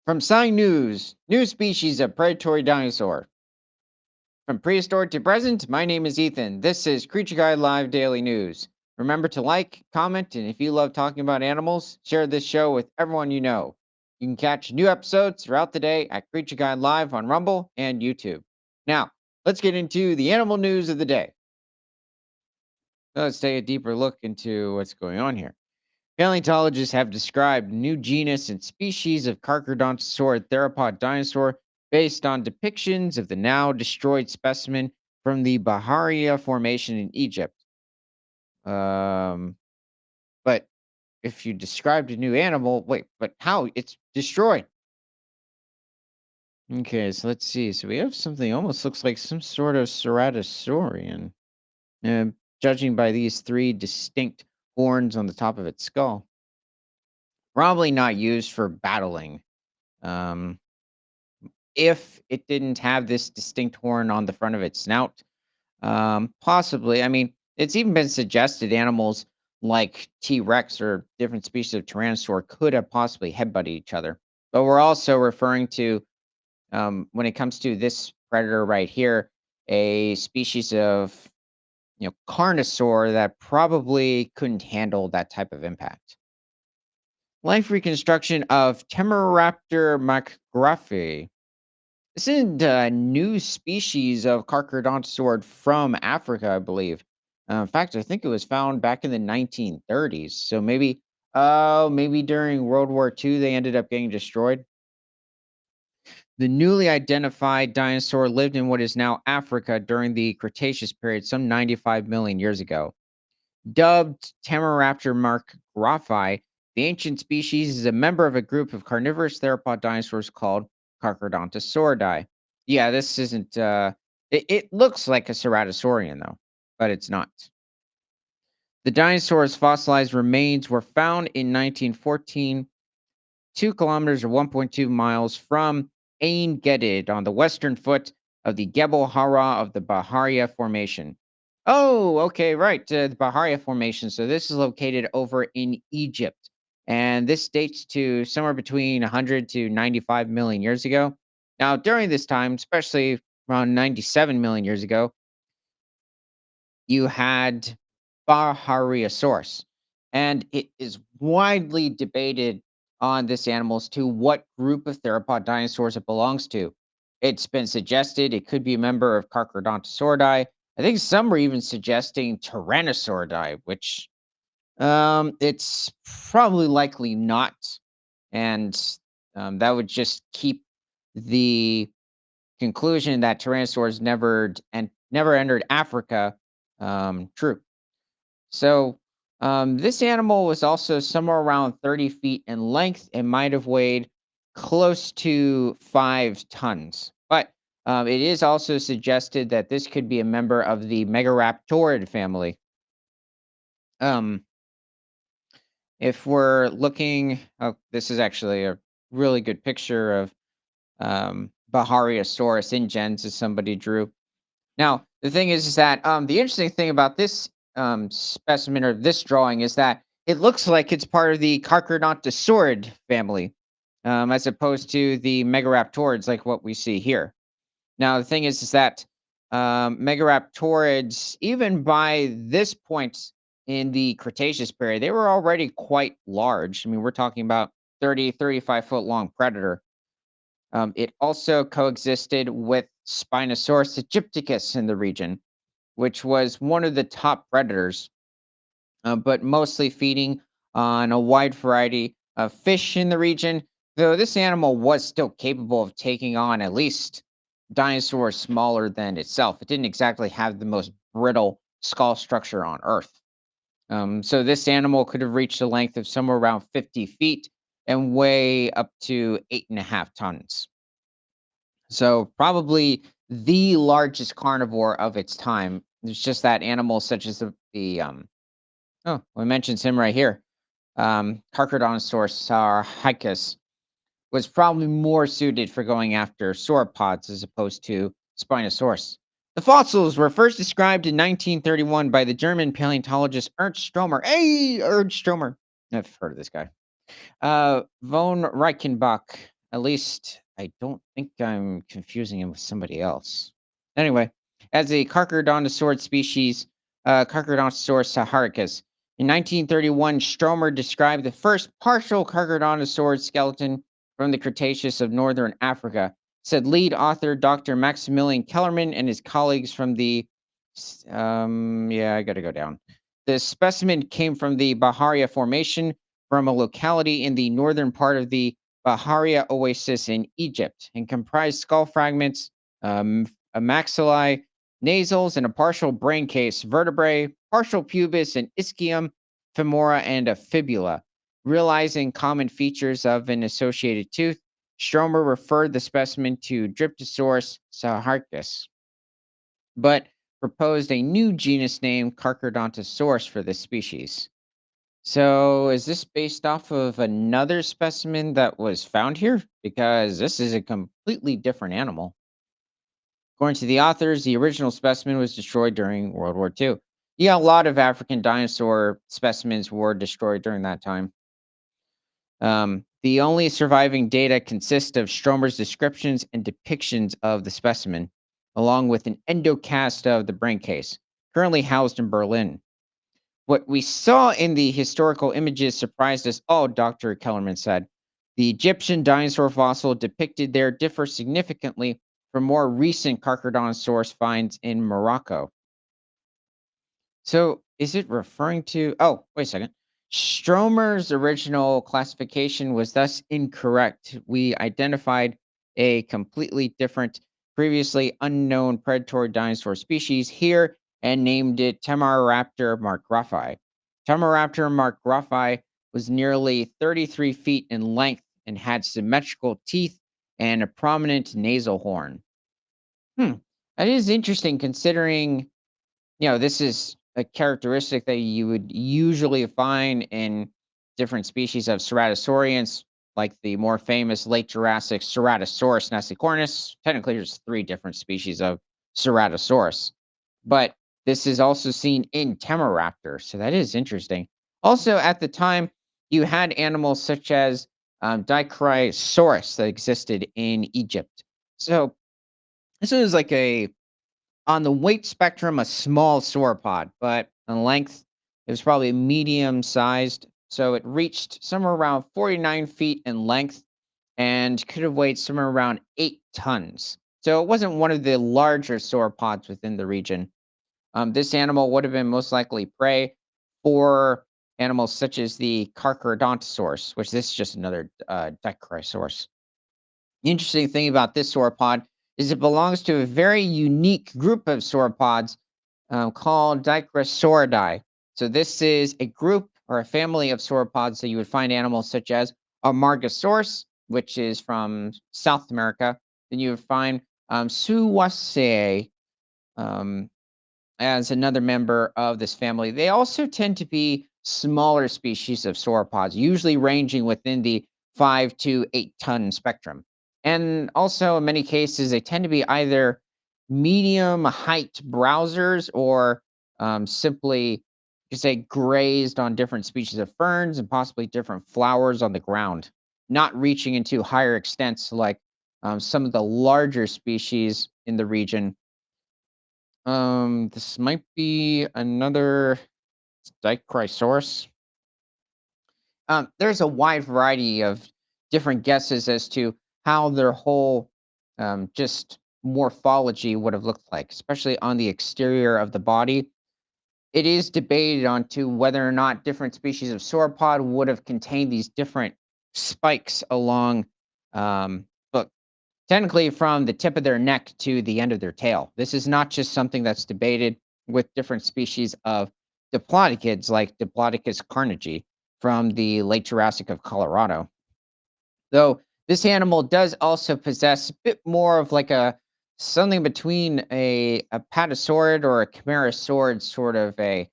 From Sign News, new species of predatory dinosaur. From prehistoric to present, my name is Ethan. This is Creature Guide Live Daily News. Remember to like, comment, and if you love talking about animals, share this show with everyone you know. You can catch new episodes throughout the day at Creature Guide Live on Rumble and YouTube. Now, let's get into the animal news of the day. Let's take a deeper look into what's going on here. Paleontologists have described new genus and species of Carcharodontosaur theropod dinosaur based on depictions of the now destroyed specimen from the Bahariya Formation in Egypt. Um, but if you described a new animal, wait, but how? It's destroyed. Okay, so let's see. So we have something almost looks like some sort of ceratosaurian, uh, judging by these three distinct horns on the top of its skull. Probably not used for battling. Um, if it didn't have this distinct horn on the front of its snout, possibly. I mean, it's even been suggested animals like T Rex or different species of Tyrannosaur could have possibly headbutted each other. But we're also referring to, when it comes to this predator right here, a species of carnosaur that probably couldn't handle that type of impact. Life reconstruction of Tameryraptor macgraphy. This is a new species of Carcharodontosaur from Africa, I believe. In fact, I think it was found back in the 1930s. So maybe during World War II they ended up getting destroyed. The newly identified dinosaur lived in what is now Africa during the Cretaceous period, some 95 million years ago. Dubbed Tameryraptor markgraphi, the ancient species is a member of a group of carnivorous theropod dinosaurs called Carcharodontosauridae. Yeah, this isn't. It looks like a ceratosaurian though, but it's not. The dinosaur's fossilized remains were found in 1914, 2 kilometers or 1.2 miles from Ain Gedid on the western foot of the Gebel Hara of the Bahariya Formation. Oh, okay, right. The Bahariya Formation. So this is located over in Egypt. And this dates to somewhere between 100 to 95 million years ago. Now, during this time, especially around 97 million years ago, you had Bahariosaurus. And it is widely debated on this animal as to what group of theropod dinosaurs it belongs to. It's been suggested it could be a member of Carcharodontosauridae. I think some were even suggesting Tyrannosauridae, which it's probably likely not. And that would just keep the conclusion that Tyrannosaurs never entered Africa true. So, this animal was also somewhere around 30 feet in length and might have weighed close to 5 tons. But it is also suggested that this could be a member of the Megaraptorid family. Um, if we're looking, oh, this is actually a really good picture of Bahariosaurus in Gens, as somebody drew. Now, the thing is that the interesting thing about this specimen or this drawing is that it looks like it's part of the Carcharodontosaurid family, as opposed to the Megaraptorids, like what we see here. Now, the thing is that Megaraptorids, even by this point in the Cretaceous period, they were already quite large. I mean, we're talking about 30, 35-foot long predator. It also coexisted with Spinosaurus aegypticus in the region, which was one of the top predators, but mostly feeding on a wide variety of fish in the region. Though this animal was still capable of taking on at least dinosaurs smaller than itself. It didn't exactly have the most brittle skull structure on Earth. So this animal could have reached a length of somewhere around 50 feet and weigh up to 8.5 tons. So probably the largest carnivore of its time. It's just that animals such as oh, we mentioned him right here. Carcharodontosaurus sarhicus was probably more suited for going after sauropods as opposed to Spinosaurus. The fossils were first described in 1931 by the German paleontologist Ernst Stromer. Hey, Ernst Stromer. I've heard of this guy. Von Reichenbach. At least I don't think I'm confusing him with somebody else. Anyway, as a Carcharodontosaurus species, Carcharodontosaurus saharicus, in 1931, Stromer described the first partial Carcharodontosaurus skeleton from the Cretaceous of northern Africa, said lead author Dr. Maximilian Kellerman and his colleagues from yeah, I got to go down. The specimen came from the Baharia Formation from a locality in the northern part of the Baharia Oasis in Egypt and comprised skull fragments, a maxillae, nasals, and a partial brain case, vertebrae, partial pubis, and ischium, femora, and a fibula. Realizing common features of an associated tooth, Stromer referred the specimen to Dryptosaurus saharcus, but proposed a new genus name, Carcharodontosaurus, for this species. So, is this based off of another specimen that was found here? Because this is a completely different animal. According to the authors, the original specimen was destroyed during World War II. Yeah, a lot of African dinosaur specimens were destroyed during that time. The only surviving data consist of Stromer's descriptions and depictions of the specimen, along with an endocast of the brain case, currently housed in Berlin. What we saw in the historical images surprised us all, Dr. Kellerman said. The Egyptian dinosaur fossil depicted there differs significantly from more recent Carcharodontosaurus finds in Morocco. So, is it referring to? Oh, wait a second. Stromer's original classification was thus incorrect. We identified a completely different, previously unknown predatory dinosaur species here and named it Tameryraptor markgraffi. Tameryraptor markgraffi was nearly 33 feet in length and had symmetrical teeth and a prominent nasal horn. Hmm. That is interesting considering this is a characteristic that you would usually find in different species of ceratosaurians, like the more famous late Jurassic Ceratosaurus nasicornis. Technically, there's three different species of Ceratosaurus, but this is also seen in Tameryraptor, so that is interesting. Also, at the time, you had animals such as Dicryosaurus that existed in Egypt. So this is like a on the weight spectrum, a small sauropod, but in length, it was probably medium sized. So it reached somewhere around 49 feet in length and could have weighed somewhere around 8 tons. So it wasn't one of the larger sauropods within the region. This animal would have been most likely prey for animals such as the Carcharodontosaurus, which this is just another Dichrysaurus. The interesting thing about this sauropod is it belongs to a very unique group of sauropods called Dichrosauridae. So this is a group or a family of sauropods that you would find animals such as Amargasaurus, which is from South America. Then you would find Suwaceae, um, as another member of this family. They also tend to be smaller species of sauropods, usually ranging within the 5 to 8 ton spectrum. And also, in many cases, they tend to be either medium height browsers or simply, you say, grazed on different species of ferns and possibly different flowers on the ground, not reaching into higher extents like some of the larger species in the region. This might be another Dichrysaurus. There's a wide variety of different guesses as to how their whole just morphology would have looked like, especially on the exterior of the body. It is debated on to whether or not different species of sauropod would have contained these different spikes along um, technically from the tip of their neck to the end of their tail. This is not just something that's debated with different species of diplodocids like Diplodocus carnegie from the late Jurassic of Colorado. Though this animal does also possess a bit more of like a something between a patasaurid or a chimerosaurid sort of a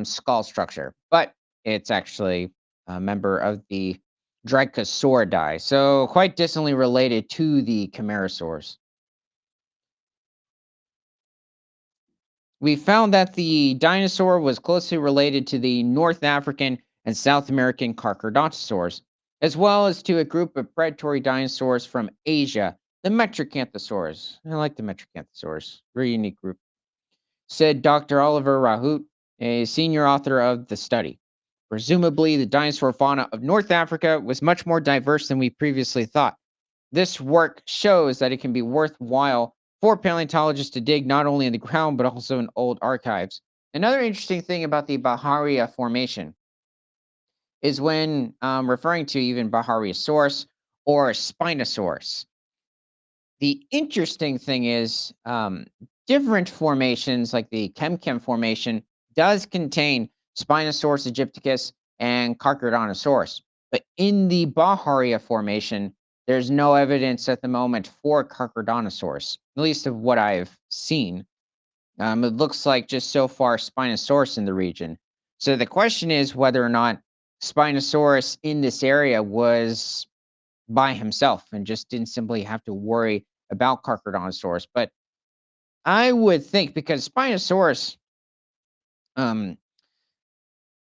skull structure, but it's actually a member of the Dracosauridae, so quite distantly related to the chimerosaurs. We found that the dinosaur was closely related to the North African and South American Carcharodontosaurs. as well as to a group of predatory dinosaurs from Asia, the Metracanthosaurs. I like the Metracanthosaurs, very unique group, said Dr. Oliver Rahout, a senior author of the study. Presumably, the dinosaur fauna of North Africa was much more diverse than we previously thought. This work shows that it can be worthwhile for paleontologists to dig not only in the ground but also in old archives. Another interesting thing about the Baharia Formation is when referring to even Bahariasaurus or Spinosaurus. The interesting thing is different formations like the Chemchem formation does contain Spinosaurus aegypticus and Carcharodontosaurus. But in the Baharia formation, there's no evidence at the moment for Carcharodontosaurus, at least of what I've seen. It looks like just so far Spinosaurus in the region. So the question is whether or not Spinosaurus in this area was by himself and just didn't simply have to worry about Carcharodontosaurus. But I would think because Spinosaurus um,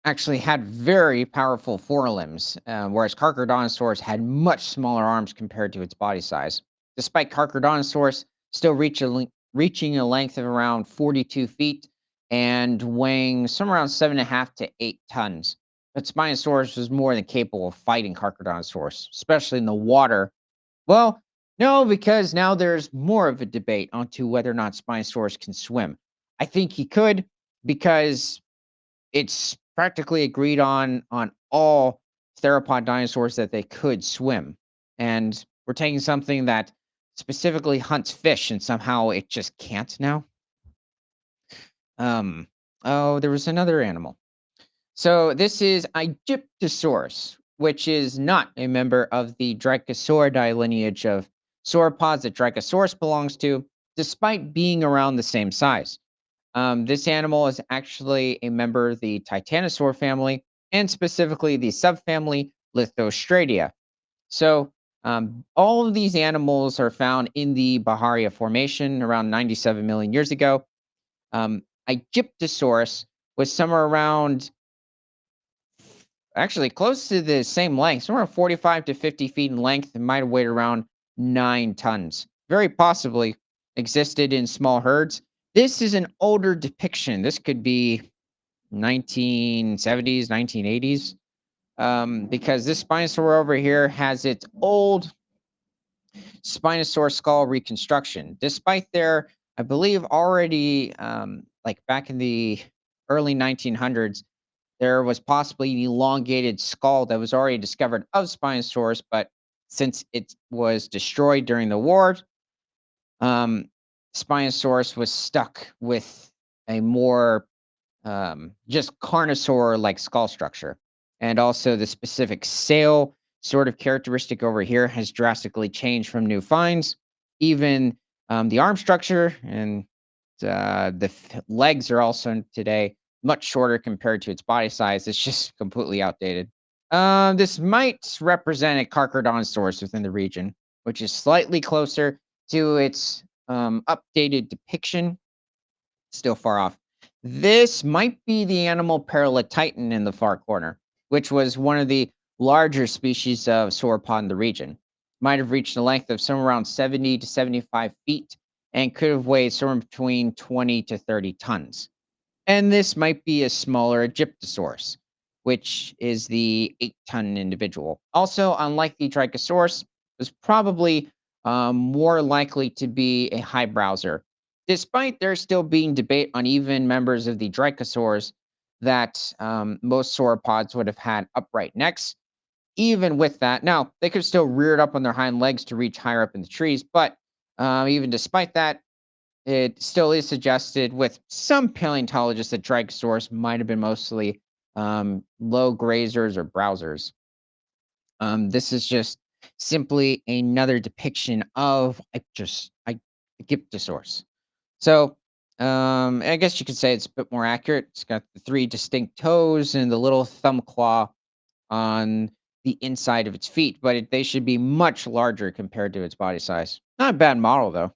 actually had very powerful forelimbs, whereas Carcharodontosaurus had much smaller arms compared to its body size. Despite Carcharodontosaurus still reaching a length of around 42 feet and weighing somewhere around 7.5 to 8 tons. But Spinosaurus was more than capable of fighting Carcharodontosaurus, especially in the water. Well, no, because now there's more of a debate onto whether or not Spinosaurus can swim. I think he could because it's practically agreed on all theropod dinosaurs that they could swim. And we're taking something that specifically hunts fish and somehow it just can't now. Um oh, there was another animal. So this is Egyptosaurus, which is not a member of the Dracosauridae lineage of sauropods that Dracosaurus belongs to, despite being around the same size. This animal is actually a member of the Titanosaur family, and specifically the subfamily Lithostratia. So, all of these animals are found in the Baharia Formation around 97 million years ago. Egyptosaurus was somewhere around, actually close to the same length, somewhere 45 to 50 feet in length, and might have weighed around 9 tons. Very possibly existed in small herds. This is an older depiction. This could be 1970s, 1980s, because this Spinosaur over here has its old Spinosaur skull reconstruction. Despite their, I believe, already like back in the early 1900s, there was possibly an elongated skull that was already discovered of Spinosaurus, but since it was destroyed during the war, um, Spinosaurus was stuck with a more just carnosaur like skull structure. And also, the specific sail sort of characteristic over here has drastically changed from new finds. Even the arm structure and legs are also today much shorter compared to its body size. It's just completely outdated. This might represent a Carcharodontosaurus within the region, which is slightly closer to its updated depiction. Still far off. This might be the animal Paralititan in the far corner, which was one of the larger species of sauropod in the region. Might have reached a length of somewhere around 70 to 75 feet and could have weighed somewhere between 20 to 30 tons. And this might be a smaller Egyptosaurus, which is the 8-ton individual. Also, unlike the Trichosaurus, was probably more likely to be a high browser, despite there still being debate on even members of the Trichosaurs that most sauropods would have had upright necks. Even with that, now they could still rear it up on their hind legs to reach higher up in the trees, but even despite that, it still is suggested with some paleontologists that Dragosaurus might have been mostly low grazers or browsers. This is just simply another depiction of Egyptosaurus. So I guess you could say it's a bit more accurate. It's got the three distinct toes and the little thumb claw on the inside of its feet, but they should be much larger compared to its body size. Not a bad model, though.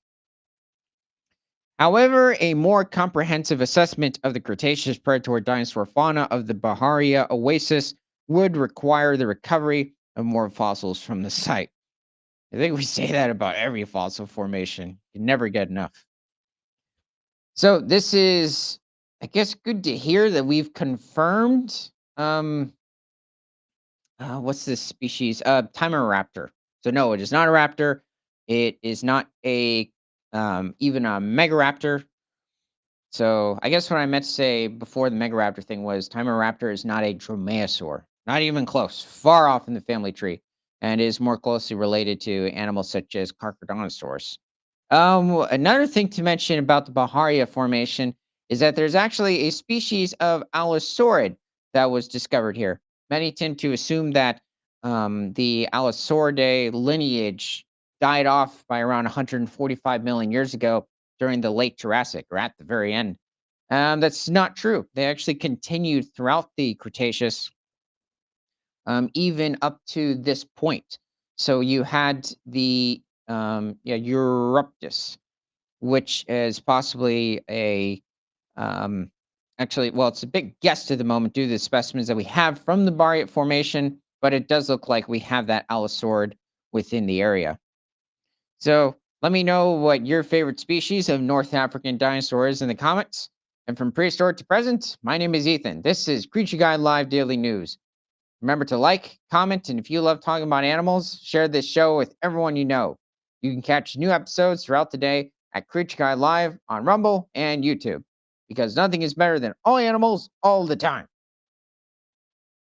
However, a more comprehensive assessment of the Cretaceous predatory dinosaur fauna of the Baharia Oasis would require the recovery of more fossils from the site. I think we say that about every fossil formation. You never get enough. So this is, I guess, good to hear that we've confirmed. What's this species? Tameryraptor. So no, it is not a raptor. It is not a even a megaraptor. So I guess what I meant to say before the megaraptor thing was Tameryraptor is not a dromaeosaur. Not even close. Far off in the family tree, and is more closely related to animals such as Carcharodontosaurus. Another thing to mention about the Baharia Formation is that there's actually a species of Allosaurid that was discovered here. Many tend to assume that the Allosauridae lineage died off by around 145 million years ago during the late Jurassic or at the very end. That's not true. They actually continued throughout the Cretaceous, even up to this point. So you had the Euruptus, which is possibly a um, actually, well, it's a big guess to the moment due to the specimens that we have from the Bariate Formation, but it does look like we have that Allosaurid within the area. So let me know what your favorite species of North African dinosaur is in the comments. And from prehistoric to present, my name is Ethan. This is Creature Guide Live Daily News. Remember to like, comment, and if you love talking about animals, share this show with everyone you know. You can catch new episodes throughout the day at Creature Guide Live on Rumble and YouTube because nothing is better than all animals all the time.